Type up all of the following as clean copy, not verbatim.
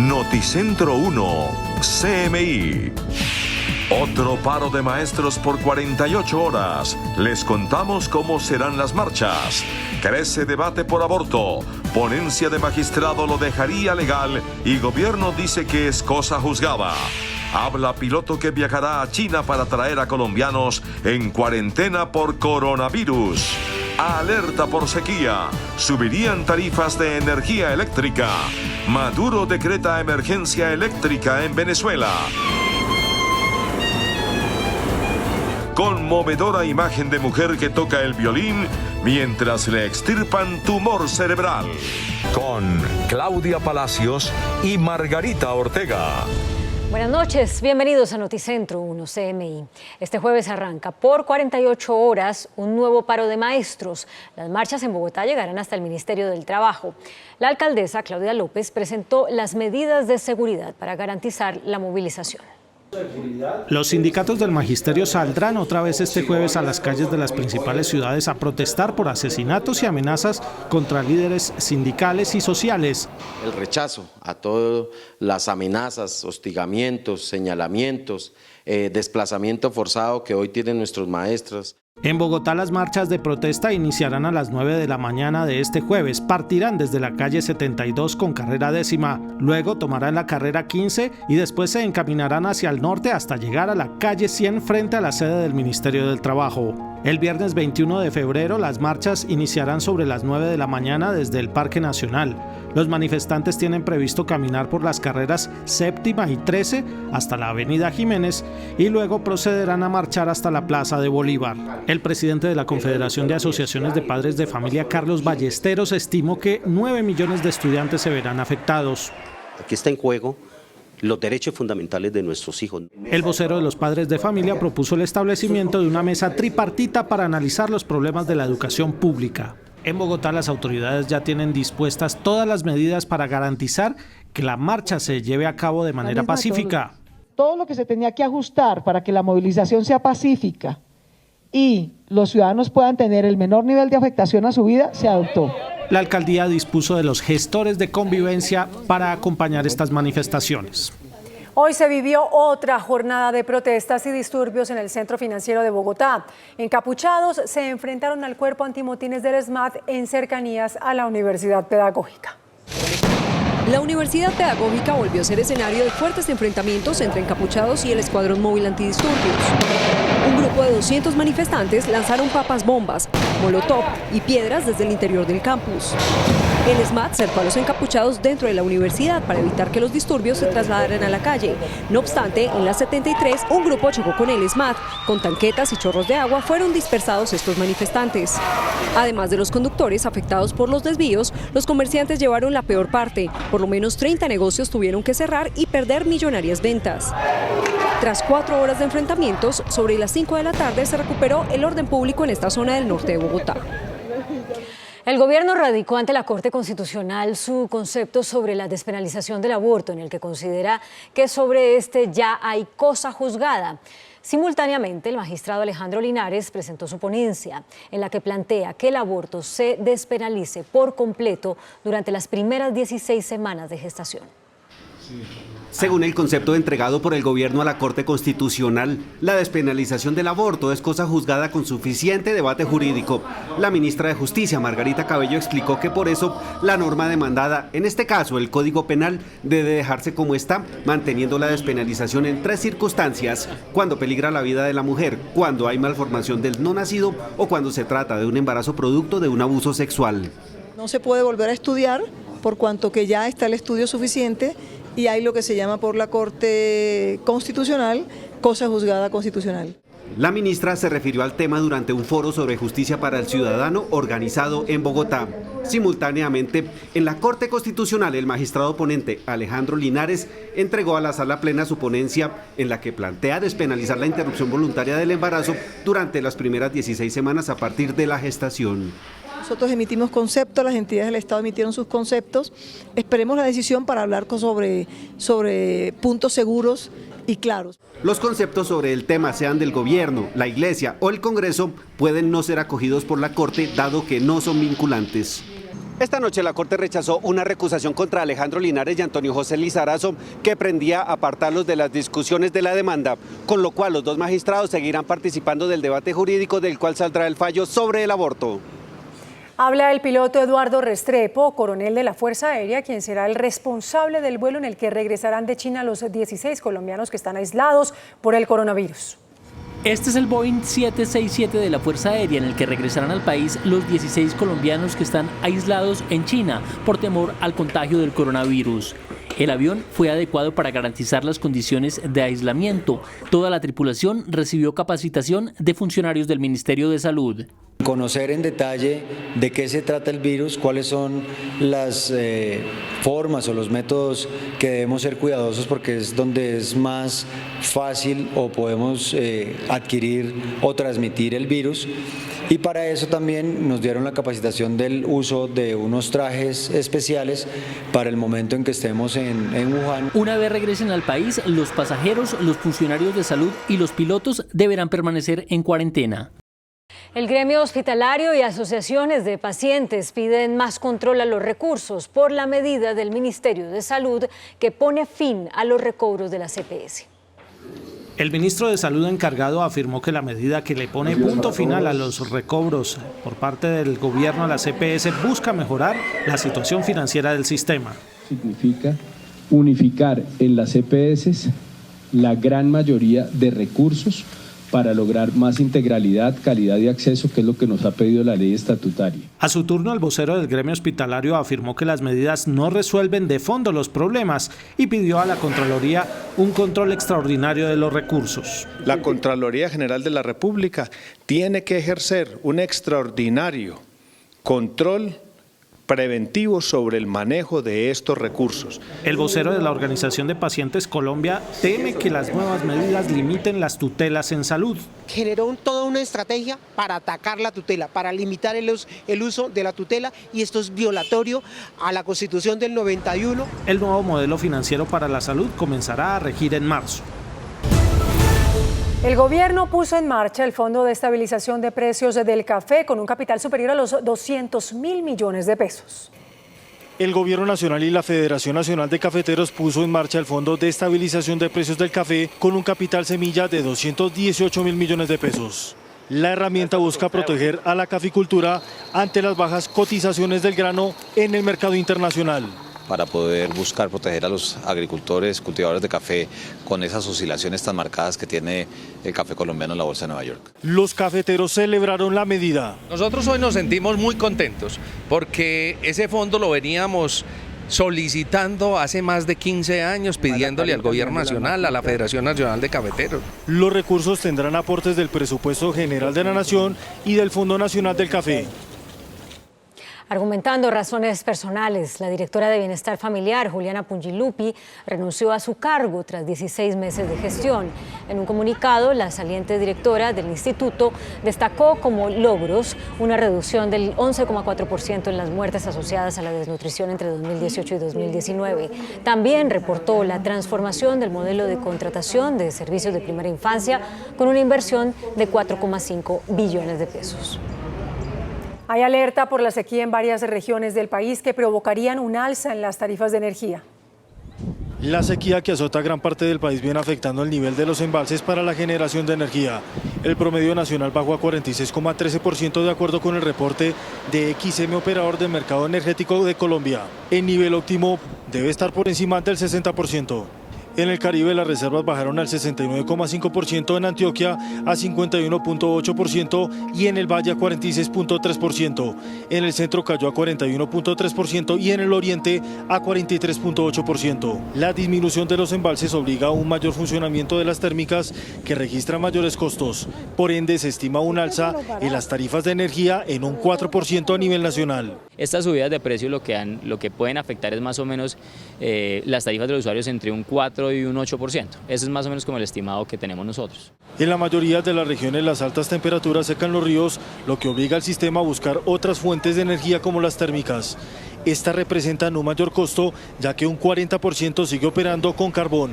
Noticentro 1, CMI. Otro paro de maestros por 48 horas. Les contamos cómo serán las marchas. Crece debate por aborto. Ponencia de magistrado lo dejaría legal y gobierno dice que es cosa juzgada. Habla piloto que viajará a China para traer a colombianos en cuarentena por coronavirus. Alerta por sequía. Subirían tarifas de energía eléctrica. Maduro decreta emergencia eléctrica en Venezuela. Conmovedora imagen de mujer que toca el violín mientras le extirpan tumor cerebral. Con Claudia Palacios y Margarita Ortega. Buenas noches, bienvenidos a Noticentro 1 CMI. Este jueves arranca por 48 horas un nuevo paro de maestros. Las marchas en Bogotá llegarán hasta el Ministerio del Trabajo. La alcaldesa Claudia López presentó las medidas de seguridad para garantizar la movilización. Los sindicatos del magisterio saldrán otra vez este jueves a las calles de las principales ciudades a protestar por asesinatos y amenazas contra líderes sindicales y sociales. El rechazo a todas las amenazas, hostigamientos, señalamientos, desplazamiento forzado que hoy tienen nuestros maestros. En Bogotá las marchas de protesta iniciarán a las 9 de la mañana de este jueves. Partirán desde la calle 72 con carrera 10ª, luego tomarán la carrera 15 y después se encaminarán hacia el norte hasta llegar a la calle 100 frente a la sede del Ministerio del Trabajo. El viernes 21 de febrero las marchas iniciarán sobre las 9 de la mañana desde el Parque Nacional. Los manifestantes tienen previsto caminar por las carreras 7ª y 13 hasta la Avenida Jiménez y luego procederán a marchar hasta la Plaza de Bolívar. El presidente de la Confederación de Asociaciones de Padres de Familia, Carlos Ballesteros, estimó que 9 millones de estudiantes se verán afectados. Aquí está en juego los derechos fundamentales de nuestros hijos. El vocero de los padres de familia propuso el establecimiento de una mesa tripartita para analizar los problemas de la educación pública. En Bogotá las autoridades ya tienen dispuestas todas las medidas para garantizar que la marcha se lleve a cabo de manera pacífica. Todo lo que se tenía que ajustar para que la movilización sea pacífica y los ciudadanos puedan tener el menor nivel de afectación a su vida, se adoptó. La alcaldía dispuso de los gestores de convivencia para acompañar estas manifestaciones. Hoy se vivió otra jornada de protestas y disturbios en el centro financiero de Bogotá. Encapuchados se enfrentaron al cuerpo antimotines del ESMAD en cercanías a la Universidad Pedagógica. La Universidad Pedagógica volvió a ser escenario de fuertes enfrentamientos entre encapuchados y el Escuadrón Móvil Antidisturbios. Un grupo de 200 manifestantes lanzaron papas bombas, molotov y piedras desde el interior del campus. El ESMAD cercó a los encapuchados dentro de la universidad para evitar que los disturbios se trasladaran a la calle. No obstante, en la 73, un grupo chocó con el ESMAD. Con tanquetas y chorros de agua fueron dispersados estos manifestantes. Además de los conductores afectados por los desvíos, los comerciantes llevaron la peor parte. Por lo menos 30 negocios tuvieron que cerrar y perder millonarias ventas. Tras 4 horas de enfrentamientos, sobre las 5 de la tarde se recuperó el orden público en esta zona del norte de Bogotá. El gobierno radicó ante la Corte Constitucional su concepto sobre la despenalización del aborto, en el que considera que sobre este ya hay cosa juzgada. Simultáneamente, el magistrado Alejandro Linares presentó su ponencia, en la que plantea que el aborto se despenalice por completo durante las primeras 16 semanas de gestación. Según el concepto entregado por el gobierno a la Corte Constitucional, la despenalización del aborto es cosa juzgada con suficiente debate jurídico. La ministra de Justicia, Margarita Cabello, explicó que por eso la norma demandada, en este caso el Código Penal, debe dejarse como está, manteniendo la despenalización en 3 circunstancias: cuando peligra la vida de la mujer, cuando hay malformación del no nacido o cuando se trata de un embarazo producto de un abuso sexual. No se puede volver a estudiar por cuanto que ya está el estudio suficiente y hay lo que se llama por la Corte Constitucional, cosa juzgada constitucional. La ministra se refirió al tema durante un foro sobre justicia para el ciudadano organizado en Bogotá. Simultáneamente, en la Corte Constitucional, el magistrado ponente Alejandro Linares entregó a la Sala Plena su ponencia en la que plantea despenalizar la interrupción voluntaria del embarazo durante las primeras 16 semanas a partir de la gestación. Nosotros emitimos conceptos, las entidades del Estado emitieron sus conceptos. Esperemos la decisión para hablar sobre puntos seguros y claros. Los conceptos sobre el tema, sean del gobierno, la Iglesia o el Congreso, pueden no ser acogidos por la Corte, dado que no son vinculantes. Esta noche la Corte rechazó una recusación contra Alejandro Linares y Antonio José Lizarazo que prendía a apartarlos de las discusiones de la demanda, con lo cual los dos magistrados seguirán participando del debate jurídico del cual saldrá el fallo sobre el aborto. Habla el piloto Eduardo Restrepo, coronel de la Fuerza Aérea, quien será el responsable del vuelo en el que regresarán de China los 16 colombianos que están aislados por el coronavirus. Este es el Boeing 767 de la Fuerza Aérea en el que regresarán al país los 16 colombianos que están aislados en China por temor al contagio del coronavirus. El avión fue adecuado para garantizar las condiciones de aislamiento. Toda la tripulación recibió capacitación de funcionarios del Ministerio de Salud. Conocer en detalle de qué se trata el virus, cuáles son las formas o los métodos que debemos ser cuidadosos porque es donde es más fácil o podemos adquirir o transmitir el virus. Y para eso también nos dieron la capacitación del uso de unos trajes especiales para el momento en que estemos en Wuhan. Una vez regresen al país, los pasajeros, los funcionarios de salud y los pilotos deberán permanecer en cuarentena. El gremio hospitalario y asociaciones de pacientes piden más control a los recursos por la medida del Ministerio de Salud que pone fin a los recobros de la CPS. El ministro de Salud encargado afirmó que la medida que le pone punto final a los recobros por parte del gobierno a la CPS busca mejorar la situación financiera del sistema. Significa unificar en las CPS la gran mayoría de recursos para lograr más integralidad, calidad y acceso, que es lo que nos ha pedido la ley estatutaria. A su turno, el vocero del gremio hospitalario afirmó que las medidas no resuelven de fondo los problemas y pidió a la Contraloría un control extraordinario de los recursos. La Contraloría General de la República tiene que ejercer un extraordinario control preventivo sobre el manejo de estos recursos. El vocero de la Organización de Pacientes Colombia teme que las nuevas medidas limiten las tutelas en salud. Generó toda una estrategia para atacar la tutela, para limitar el uso de la tutela, y esto es violatorio a la Constitución del 91. El nuevo modelo financiero para la salud comenzará a regir en marzo. El gobierno puso en marcha el Fondo de Estabilización de Precios del Café con un capital superior a los 200.000 millones de pesos. El Gobierno Nacional y la Federación Nacional de Cafeteros puso en marcha el Fondo de Estabilización de Precios del Café con un capital semilla de 218.000 millones de pesos. La herramienta busca proteger a la caficultura ante las bajas cotizaciones del grano en el mercado internacional. Para poder buscar proteger a los agricultores, cultivadores de café con esas oscilaciones tan marcadas que tiene el café colombiano en la Bolsa de Nueva York. Los cafeteros celebraron la medida. Nosotros hoy nos sentimos muy contentos porque ese fondo lo veníamos solicitando hace más de 15 años, pidiéndole al Gobierno Nacional, a la Federación Nacional de Cafeteros. Los recursos tendrán aportes del Presupuesto General de la Nación y del Fondo Nacional del Café. Argumentando razones personales, la directora de Bienestar Familiar, Juliana Pungilupi, renunció a su cargo tras 16 meses de gestión. En un comunicado, la saliente directora del instituto destacó como logros una reducción del 11,4% en las muertes asociadas a la desnutrición entre 2018 y 2019. También reportó la transformación del modelo de contratación de servicios de primera infancia con una inversión de 4,5 billones de pesos. Hay alerta por la sequía en varias regiones del país que provocarían un alza en las tarifas de energía. La sequía que azota gran parte del país viene afectando el nivel de los embalses para la generación de energía. El promedio nacional bajó a 46,13% de acuerdo con el reporte de XM, operador del mercado energético de Colombia. El nivel óptimo debe estar por encima del 60%. En el Caribe las reservas bajaron al 69,5%, en Antioquia a 51,8% y en el Valle a 46,3%. En el centro cayó a 41,3% y en el oriente a 43,8%. La disminución de los embalses obliga a un mayor funcionamiento de las térmicas que registran mayores costos. Por ende, se estima un alza en las tarifas de energía en un 4% a nivel nacional. Estas subidas de precios lo que pueden afectar es más o menos las tarifas de los usuarios entre un 4 y un 8%. Eso es más o menos como el estimado que tenemos nosotros. En la mayoría de las regiones las altas temperaturas secan los ríos, lo que obliga al sistema a buscar otras fuentes de energía como las térmicas. Estas representan un mayor costo, ya que un 40% sigue operando con carbón.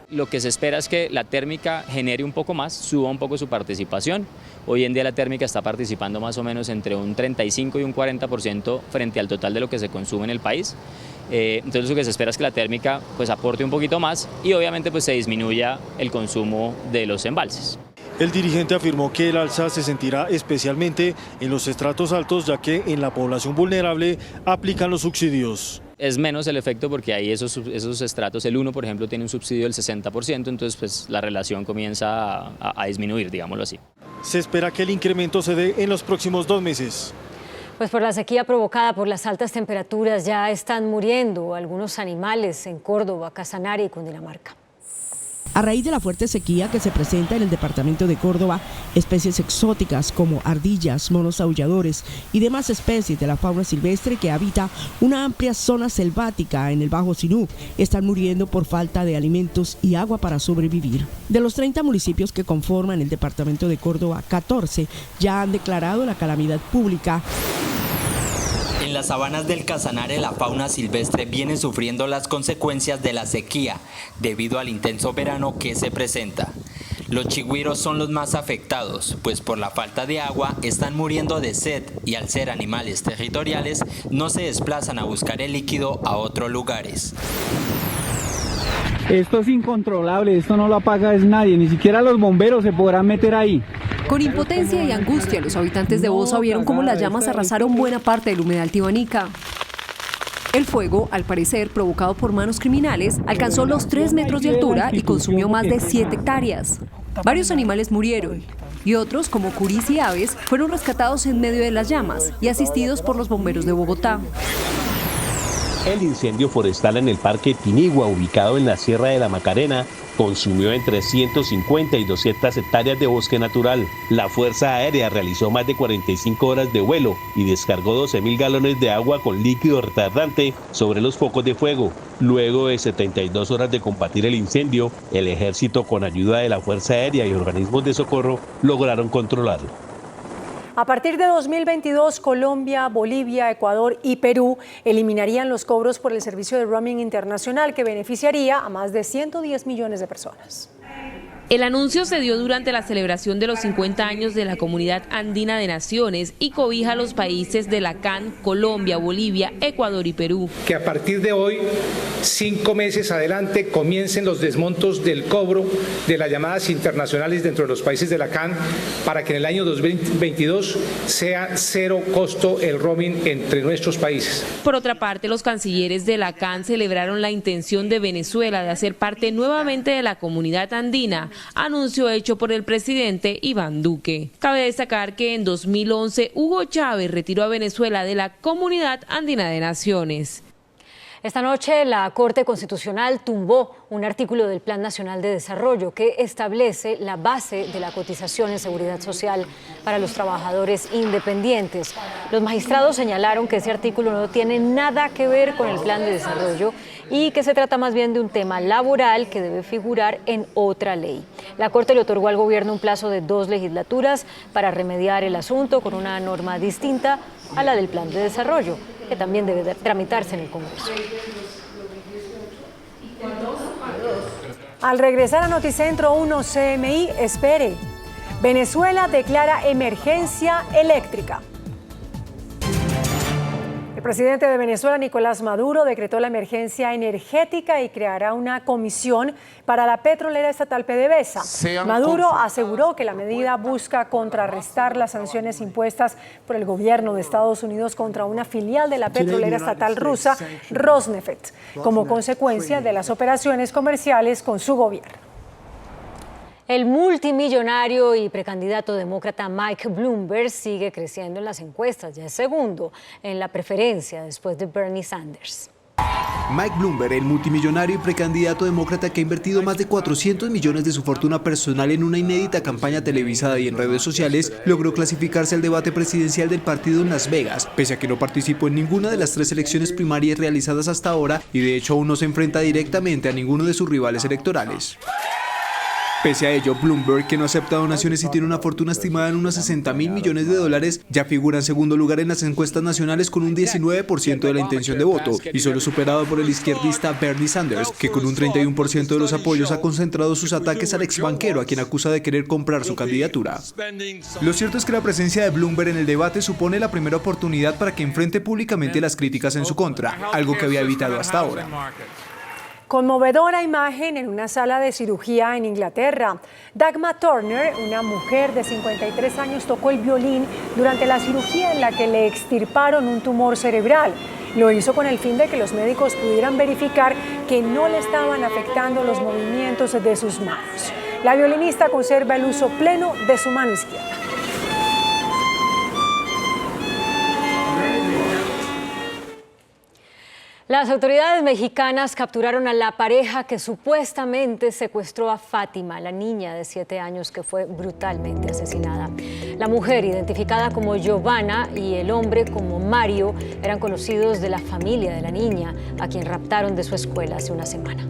Lo que se espera es que la térmica genere un poco más, suba un poco su participación. Hoy en día la térmica está participando más o menos entre un 35 y un 40% frente al total de lo que se consume en el país. Entonces lo que se espera es que la térmica pues aporte un poquito más y obviamente pues se disminuya el consumo de los embalses. El dirigente afirmó que el alza se sentirá especialmente en los estratos altos, ya que en la población vulnerable aplican los subsidios. Es menos el efecto porque ahí esos estratos, el 1 por ejemplo tiene un subsidio del 60%, entonces pues la relación comienza a disminuir, digámoslo así. Se espera que el incremento se dé en los próximos 2 meses. Pues por la sequía provocada por las altas temperaturas ya están muriendo algunos animales en Córdoba, Casanare y Cundinamarca. A raíz de la fuerte sequía que se presenta en el departamento de Córdoba, especies exóticas como ardillas, monos aulladores y demás especies de la fauna silvestre que habita una amplia zona selvática en el Bajo Sinú están muriendo por falta de alimentos y agua para sobrevivir. De los 30 municipios que conforman el departamento de Córdoba, 14 ya han declarado la calamidad pública. En las sabanas del Casanare, la fauna silvestre viene sufriendo las consecuencias de la sequía debido al intenso verano que se presenta. Los chigüiros son los más afectados, pues por la falta de agua están muriendo de sed y al ser animales territoriales no se desplazan a buscar el líquido a otros lugares. Esto es incontrolable, esto no lo apaga nadie, ni siquiera los bomberos se podrán meter ahí. Con impotencia y angustia, los habitantes de Bosa vieron cómo las llamas arrasaron buena parte del humedal tibanica. El fuego, al parecer provocado por manos criminales, alcanzó los 3 metros de altura y consumió más de 7 hectáreas. Varios animales murieron y otros, como curis y aves, fueron rescatados en medio de las llamas y asistidos por los bomberos de Bogotá. El incendio forestal en el Parque Tinigua, ubicado en la Sierra de la Macarena, consumió entre 150 y 200 hectáreas de bosque natural. La Fuerza Aérea realizó más de 45 horas de vuelo y descargó 12.000 galones de agua con líquido retardante sobre los focos de fuego. Luego de 72 horas de combatir el incendio, el ejército, con ayuda de la Fuerza Aérea y organismos de socorro, lograron controlarlo. A partir de 2022, Colombia, Bolivia, Ecuador y Perú eliminarían los cobros por el servicio de roaming internacional que beneficiaría a más de 110 millones de personas. El anuncio se dio durante la celebración de los 50 años de la Comunidad Andina de Naciones y cobija a los países de la CAN, Colombia, Bolivia, Ecuador y Perú. Que a partir de hoy, 5 meses adelante, comiencen los desmontos del cobro de las llamadas internacionales dentro de los países de la CAN para que en el año 2022 sea cero costo el roaming entre nuestros países. Por otra parte, los cancilleres de la CAN celebraron la intención de Venezuela de hacer parte nuevamente de la Comunidad Andina, anuncio hecho por el presidente Iván Duque. Cabe destacar que en 2011 Hugo Chávez retiró a Venezuela de la Comunidad Andina de Naciones. Esta noche la Corte Constitucional tumbó un artículo del Plan Nacional de Desarrollo que establece la base de la cotización en seguridad social para los trabajadores independientes. Los magistrados señalaron que ese artículo no tiene nada que ver con el Plan de Desarrollo y que se trata más bien de un tema laboral que debe figurar en otra ley. La Corte le otorgó al gobierno un plazo de 2 legislaturas para remediar el asunto con una norma distinta a la del Plan de Desarrollo, que también debe tramitarse en el Congreso. Al regresar a Noticentro 1 CMI, espere. Venezuela declara emergencia eléctrica. El presidente de Venezuela, Nicolás Maduro, decretó la emergencia energética y creará una comisión para la petrolera estatal PDVSA. Maduro aseguró que la medida busca contrarrestar las sanciones impuestas por el gobierno de Estados Unidos contra una filial de la petrolera estatal rusa, Rosneft, como consecuencia de las operaciones comerciales con su gobierno. El multimillonario y precandidato demócrata Mike Bloomberg sigue creciendo en las encuestas, ya es segundo en la preferencia después de Bernie Sanders. Mike Bloomberg, el multimillonario y precandidato demócrata que ha invertido más de 400 millones de su fortuna personal en una inédita campaña televisada y en redes sociales, logró clasificarse al debate presidencial del partido en Las Vegas, pese a que no participó en ninguna de las 3 elecciones primarias realizadas hasta ahora y de hecho aún no se enfrenta directamente a ninguno de sus rivales electorales. Pese a ello, Bloomberg, que no acepta donaciones y tiene una fortuna estimada en unos 60.000 millones de dólares, ya figura en segundo lugar en las encuestas nacionales con un 19% de la intención de voto y solo superado por el izquierdista Bernie Sanders, que con un 31% de los apoyos ha concentrado sus ataques al exbanquero, a quien acusa de querer comprar su candidatura. Lo cierto es que la presencia de Bloomberg en el debate supone la primera oportunidad para que enfrente públicamente las críticas en su contra, algo que había evitado hasta ahora. Conmovedora imagen en una sala de cirugía en Inglaterra. Dagmar Turner, una mujer de 53 años, tocó el violín durante la cirugía en la que le extirparon un tumor cerebral. Lo hizo con el fin de que los médicos pudieran verificar que no le estaban afectando los movimientos de sus manos. La violinista conserva el uso pleno de su mano izquierda. Las autoridades mexicanas capturaron a la pareja que supuestamente secuestró a Fátima, la niña de 7 años que fue brutalmente asesinada. La mujer, identificada como Giovanna, y el hombre como Mario, eran conocidos de la familia de la niña, a quien raptaron de su escuela hace una semana.